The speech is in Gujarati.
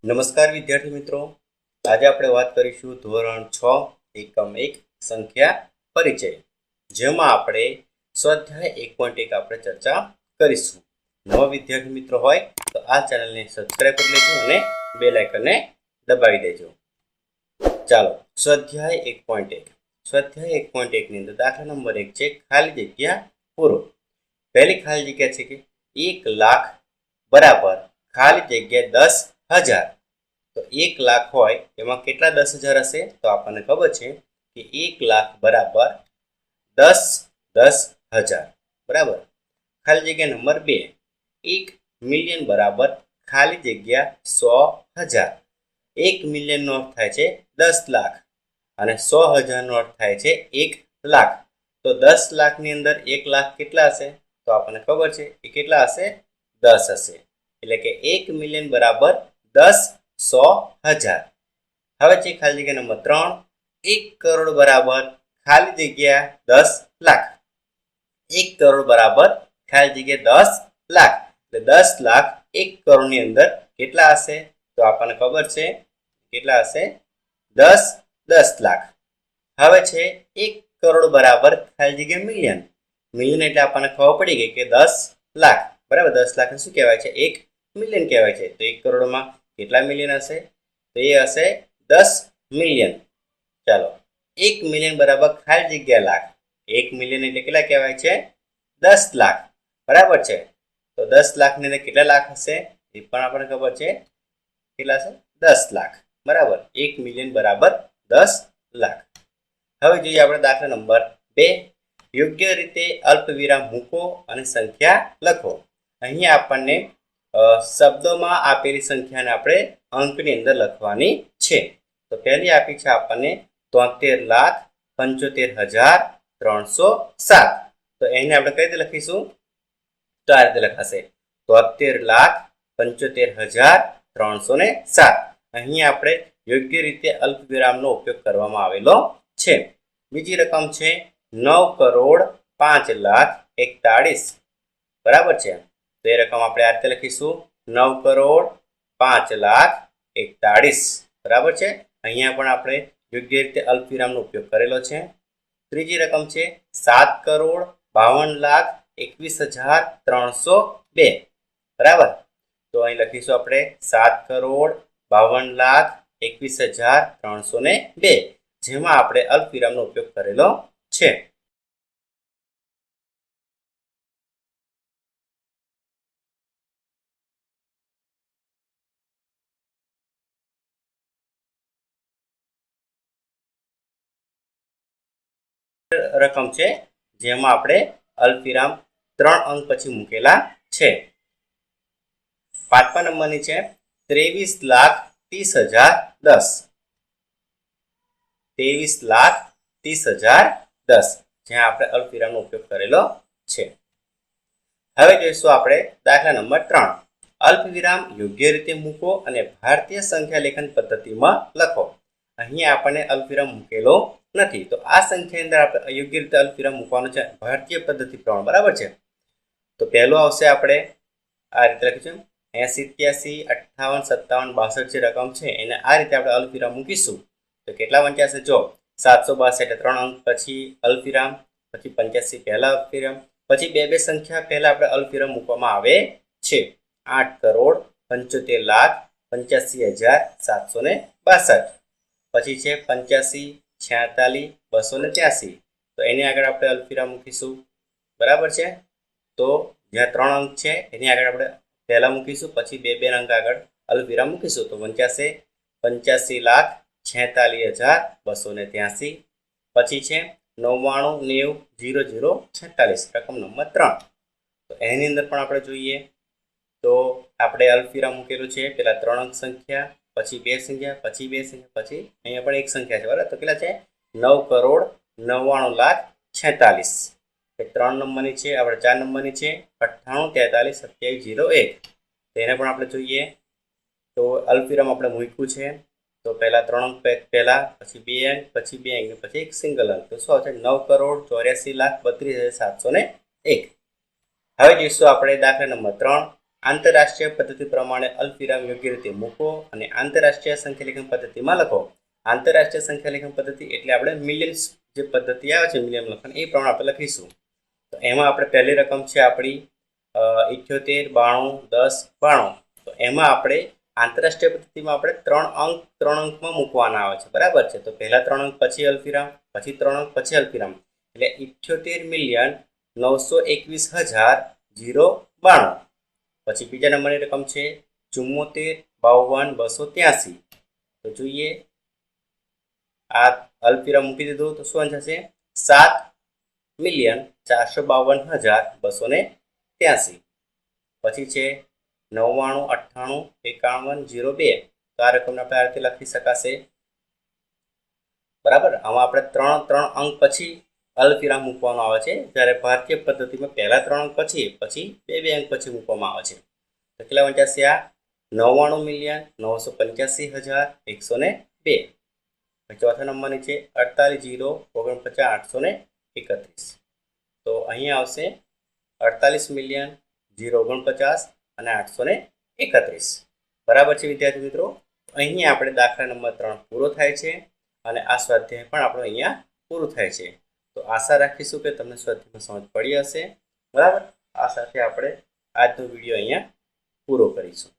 નમસ્કાર વિદ્યાર્થી મિત્રો, આજે આપણે વાત કરીશું ધોરણ 6 એકમ 1 સંખ્યા પરિચય, જેમાં આપણે સ્વાધ્યાય 1.1 આપણે ચર્ચા કરીશું. નવા વિદ્યાર્થી મિત્રો હોય તો આ ચેનલને સબસ્ક્રાઇબ કરી લેજો અને બેલ આઇકનને દબાવી દેજો. ચાલો, સ્વાધ્યાય 1.1 સ્વાધ્યાય 1.1 ની અંદર દાખલા નંબર 1 છે ખાલી જગ્યા પૂરો. પહેલી ખાલી જગ્યા છે કે 1 લાખ બરાબર ખાલી જગ્યા 10,000. તો 1 લાખ હોય એમાં કેટલા 10,000 હશે? તો આપણને ખબર છે કે 1 લાખ બરાબર 10,000 બરાબર. ખાલી જગ્યા નંબર 2, 1 મિલિયન બરાબર ખાલી જગ્યા 100,000. 1 મિલિયનનો અર્થ થાય છે 10 લાખ અને 100,000 નો અર્થ થાય છે 1 લાખ. તો 10 લાખની અંદર 1 લાખ કેટલા હશે? તો આપણને ખબર છે એ કેટલા હશે? 10 હશે. એટલે કે 1 મિલિયન બરાબર 10,100,000. હવે છે ખાલી જગ્યા નંબર 3, 1 કરોડ બરાબર ખાલી જગ્યા 10 લાખ. 1 કરોડ બરાબર ખાલી જગ્યા 10 લાખ. એટલે 10 લાખ 1 કરોડની અંદર કેટલા હશે? તો આપણને ખબર છે કેટલા હશે? 10 લાખ. હવે છે 1 કરોડ બરાબર ખાલી જગ્યા મિલિયન. મિલિયન એટલે આપણને ખબર પડી ગઈ કે 10 લાખ બરાબર. 10 લાખ શું કહેવાય છે? 1 મિલિયન કહેવાય છે. તો 1 કરોડમાં કેટલા મિલિયન હશે? તો એ હશે 10 મિલિયન. ચાલો, 1 મિલિયન બરાબર ખાલી જગ્યા લાખ. 1 મિલિયન એટલે કેટલા કહેવાય છે? 10 લાખ બરાબર છે. તો 10 લાખની અંદર કેટલા લાખ હશે? એ પણ આપણને ખબર છે કેટલા છે? 10 લાખ બરાબર. 1 મિલિયન બરાબર 10 લાખ. હવે જોઈએ આપણે દાખલા નંબર 2, યોગ્ય રીતે અલ્પવિરામ મૂકો અને સંખ્યા લખો. અહીંયા આપણને શબ્દોમાં આપેલી સંખ્યાને આપણે અંકની અંદર લખવાની છે. તો પહેલી આપી છે આપણને 73,75,307. તો એને આપણે કઈ રીતે લખીશું? તો આ રીતે લખાશે 73,75,307. અહીં આપણે યોગ્ય રીતે અલ્પવિરામનો ઉપયોગ કરવામાં આવેલો છે. બીજી રકમ છે 9,05,41,000 બરાબર છે. તો એ રકમ આપણે આ રીતે લખીશું 9,05,41,000 બરાબર છે. અહીંયા પણ આપણે યોગ્ય રીતે અલ્પવિરામનો ઉપયોગ કરેલો છે. ત્રીજી રકમ છે 7,52,21,302 બરાબર. તો અહીં લખીશું આપણે 7,52,21,302, જેમાં આપણે અલ્પવિરામનો ઉપયોગ કરેલો છે. રકમ છે જેમાં આપણે અલ્પવિરામ 3 અંક પછી મૂકેલા છે. 5મા નંબરની છે 23,30,010. 23,30,010, જ્યાં આપણે અલ્પવિરામનો ઉપયોગ કરેલો છે. હવે જોઈશું આપણે દાખલા નંબર 3, અલ્પવિરામ યોગ્ય રીતે મૂકો અને ભારતીય સંખ્યા લેખન પદ્ધતિમાં લખો. અહીં આપણને અલ્પવિરામ મૂકેલો નથી. તો આ સંખ્યાની અંદર આપણે યોગ્ય રીતે અલ્પવિરામ મૂકવાનો છે ભારતીય પદ્ધતિ પ્રમાણે બરાબર છે. તો પહેલું આવશે આપણે આ રીતે લખ્યું છે 80, 83, 58, 57, 62 જે રકમ છે એને આ રીતે આપણે અલ્પવિરામ મૂકીશું. તો કેટલા વંચાશે? જો 762 એટલે 3 અંક પછી અલ્પવિરામ, પછી 85 પહેલા અલ્પવિરામ, પછી બે સંખ્યા પહેલા આપણે અલ્પવિરામ મૂકવામાં આવે છે. 8,75,85,762. પછી છે 85, 46, 283. તો એની આગળ આપણે અલ્પવિરામ મૂકીશું બરાબર છે. તો જ્યાં 3 અંક છે એની આગળ આપણે પહેલા મૂકીશું, પછી બે અંક આગળ અલ્પવિરામ મૂકીશું. તો 85,46,46,283. પછી છે 99,90,046 રકમ નંબર 3. તો એની અંદર પણ આપણે જોઈએ તો આપણે અલ્પવિરામ મૂકેલું છે. પેલા 3 અંક સંખ્યા, પછી બે સંખ્યા, પછી બે સંખ્યા, પછી અહીંયા પણ એક સંખ્યા છે બરાબર. તો કેટલા છે? 9,99,46. 3 નંબરની છે, આપણે 4 નંબરની છે 98,43,27,01. તો એને પણ આપણે જોઈએ તો અલ્પવિરામ આપણે મૂક્યું છે. તો પહેલા 3 અંક પહેલા, પછી 2 અંક, પછી 2 અંક, પછી એક સિંગલ અંક. તો શું આવશે? 9,84,32,701. હવે જોઈશું આપણે દાખલા નંબર 3, આંતરરાષ્ટ્રીય પદ્ધતિ પ્રમાણે અલ્પવિરામ યોગ્ય રીતે મૂકો અને આંતરરાષ્ટ્રીય સંખ્યાલેખન પદ્ધતિમાં લખો. આંતરરાષ્ટ્રીય સંખ્યાલેખન પદ્ધતિ એટલે આપણે મિલિયન્સ જે પદ્ધતિ આવે છે મિલિયન લખન એ પ્રમાણે આપણે લખીશું. તો એમાં આપણે પહેલી રકમ છે આપણી 78, 92, 10, 92. તો એમાં આપણે આંતરરાષ્ટ્રીય પદ્ધતિમાં આપણે 3 અંકમાં મૂકવાના આવે છે, બરાબર છે. તો પહેલા 3 અંક પછી અલ્પવિરામ, પછી 3 અંક પછી અલ્પવિરામ, એટલે 78,921,092. પછી બીજા નંબરની રકમ છે 74, 52, 283. તો જોઈએ આ અલ્પવિરામ મૂકી દીધું તો શું થશે? 7,452,283. પછી છે 99, 98, 51, 02. તો આ રકમને આપણે આ રીતે લખી શકાશે, બરાબર. આમાં આપણે 3 અંક પછી અલ્પવિરામ મૂકવાનો આવે છે, જ્યારે ભારતીય પદ્ધતિમાં પહેલા 3 અંક પછી 2 અંક પછી મૂકવામાં આવે છે. તો કેટલા વંચાશે આ? 99,985,102. ચોથા નંબરની છે 48,049,831. તો અહીંયા આવશે 48,049,049 અને 831. બરાબર છે વિદ્યાર્થી મિત્રો. અહીંયા આપણે દાખલા નંબર 3 પૂરો થાય છે અને આ સ્વાધ્યાય પણ આપણો અહીંયા પૂરું થાય છે. તો આશા રાખીશું કે તમને સ્વાધ્યાયમાં સમજ પડી હશે, બરાબર. આ સાથે આપણે આજનો વિડીયો અહીંયા પૂરો કરીશું.